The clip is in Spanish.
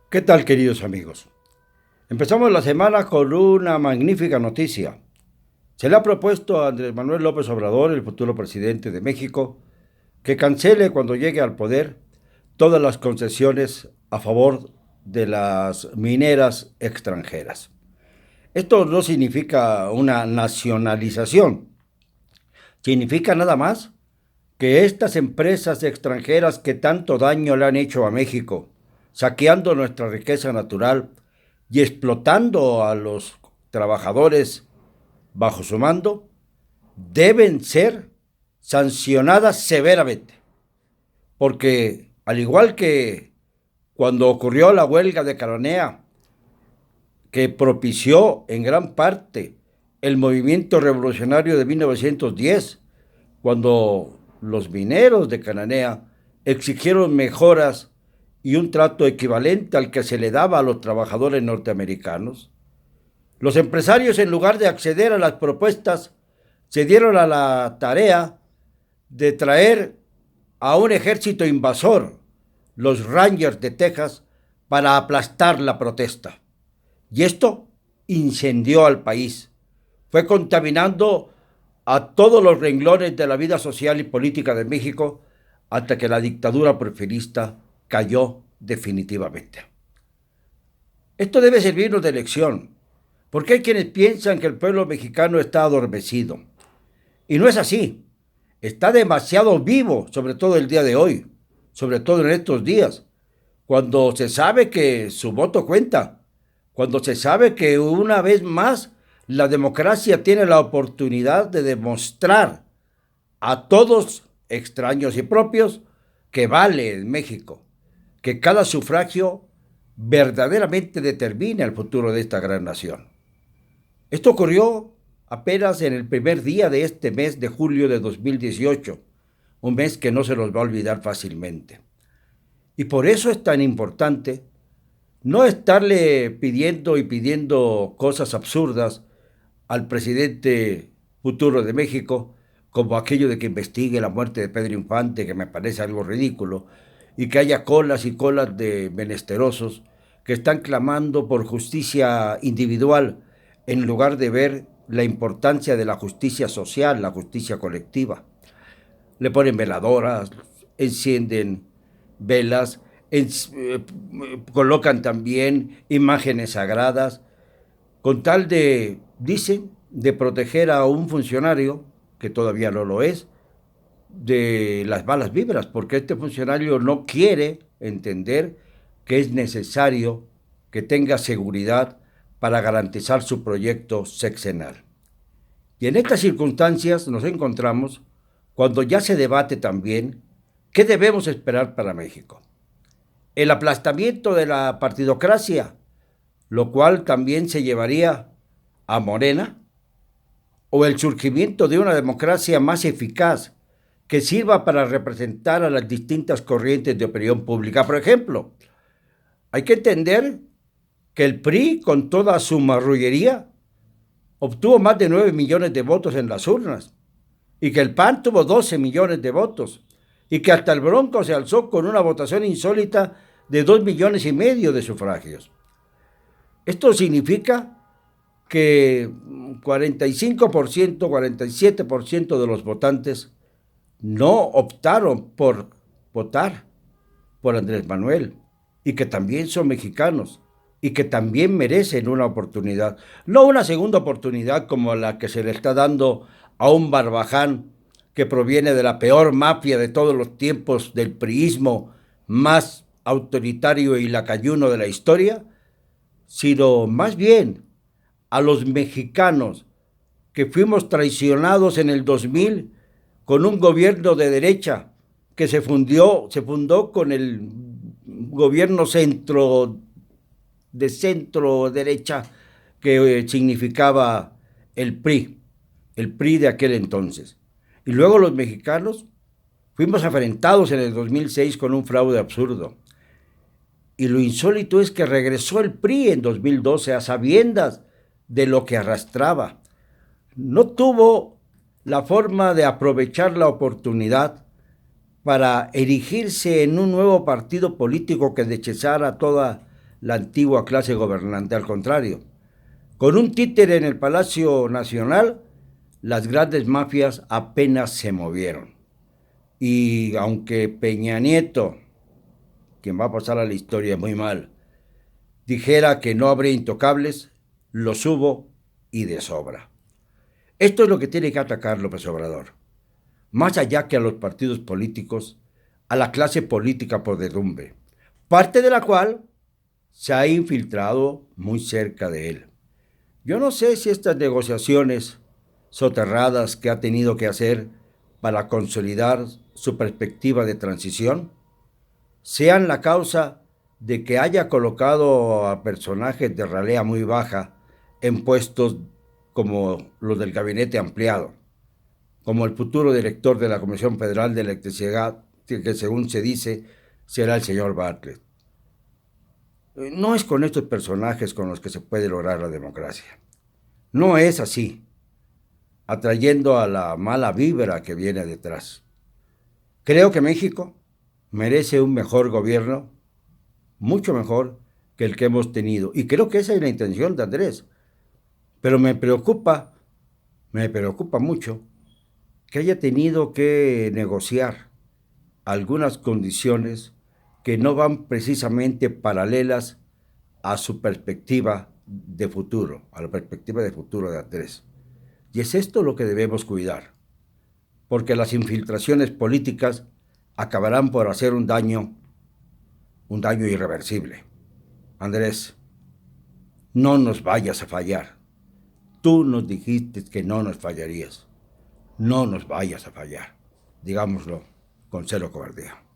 ¿Qué tal, queridos amigos? Empezamos la semana con una magnífica noticia. Se le ha propuesto a Andrés Manuel López Obrador, el futuro presidente de México, que cancele cuando llegue al poder todas las concesiones a favor de las mineras extranjeras. Esto no significa una nacionalización, significa nada más que estas empresas extranjeras que tanto daño le han hecho a México, saqueando nuestra riqueza natural y explotando a los trabajadores bajo su mando, deben ser sancionadas severamente. Porque al igual que cuando ocurrió la huelga de Cananea, que propició en gran parte el movimiento revolucionario de 1910, cuando los mineros de Cananea exigieron mejoras y un trato equivalente al que se le daba a los trabajadores norteamericanos, los empresarios, en lugar de acceder a las propuestas, se dieron a la tarea de traer a un ejército invasor, los Rangers de Texas, para aplastar la protesta. Y esto incendió al país. Fue contaminando a todos los renglones de la vida social y política de México hasta que la dictadura porfirista cayó definitivamente. Esto debe servirnos de lección, porque hay quienes piensan que el pueblo mexicano está adormecido. Y no es así. Está demasiado vivo, sobre todo el día de hoy, sobre todo en estos días, cuando se sabe que su voto cuenta, cuando se sabe que una vez más la democracia tiene la oportunidad de demostrar a todos, extraños y propios, que vale en México, que cada sufragio verdaderamente determina el futuro de esta gran nación. Esto ocurrió apenas en el primer día de este mes de julio de 2018, un mes que no se nos va a olvidar fácilmente. Y por eso es tan importante no estarle pidiendo cosas absurdas al presidente futuro de México, como aquello de que investigue la muerte de Pedro Infante, que me parece algo ridículo, y que haya colas y colas de menesterosos que están clamando por justicia individual en lugar de ver la importancia de la justicia social, la justicia colectiva. Le ponen veladoras, encienden velas, colocan también imágenes sagradas, con tal de, dicen, de proteger a un funcionario, que todavía no lo es, de las malas vibras, porque este funcionario no quiere entender que es necesario que tenga seguridad para garantizar su proyecto sexenal. Y en estas circunstancias nos encontramos cuando ya se debate también qué debemos esperar para México. El aplastamiento de la partidocracia, lo cual también se llevaría a Morena, o el surgimiento de una democracia más eficaz que sirva para representar a las distintas corrientes de opinión pública. Por ejemplo, hay que entender que el PRI, con toda su marrullería, obtuvo más de 9 millones de votos en las urnas, y que el PAN tuvo 12 millones de votos, y que hasta el Bronco se alzó con una votación insólita de 2 millones y medio de sufragios. Esto significa que 45%, 47% de los votantes no optaron por votar por Andrés Manuel, y que también son mexicanos y que también merecen una oportunidad, no una segunda oportunidad como la que se le está dando a un Barbaján que proviene de la peor mafia de todos los tiempos del priismo más autoritario y lacayuno de la historia, sino más bien a los mexicanos que fuimos traicionados en el 2000 con un gobierno de derecha que se fundó con el gobierno de centro derecha que significaba el PRI de aquel entonces. Y luego los mexicanos fuimos afrentados en el 2006 con un fraude absurdo. Y lo insólito es que regresó el PRI en 2012 a sabiendas de lo que arrastraba. No tuvo la forma de aprovechar la oportunidad para erigirse en un nuevo partido político que rechazara toda la antigua clase gobernante. Al contrario, con un títere en el Palacio Nacional, las grandes mafias apenas se movieron. Y aunque Peña Nieto, quien va a pasar a la historia muy mal, dijera que no habría intocables, los hubo y de sobra. Esto es lo que tiene que atacar López Obrador. Más allá que a los partidos políticos, a la clase política por derrumbe, parte de la cual se ha infiltrado muy cerca de él. Yo no sé si estas negociaciones soterradas que ha tenido que hacer para consolidar su perspectiva de transición sean la causa de que haya colocado a personajes de ralea muy baja en puestos como los del gabinete ampliado, como el futuro director de la Comisión Federal de Electricidad, que según se dice será el señor Bartlett. No es con estos personajes con los que se puede lograr la democracia. No es así, atrayendo a la mala vibra que viene detrás. Creo que México merece un mejor gobierno, mucho mejor que el que hemos tenido. Y creo que esa es la intención de Andrés. Pero me preocupa mucho que haya tenido que negociar algunas condiciones que no van precisamente paralelas a su perspectiva de futuro, a la perspectiva de futuro de Andrés. Y es esto lo que debemos cuidar, porque las infiltraciones políticas acabarán por hacer un daño irreversible. Andrés, no nos vayas a fallar. Tú nos dijiste que no nos fallarías. No nos vayas a fallar. Digámoslo con cero cobardía.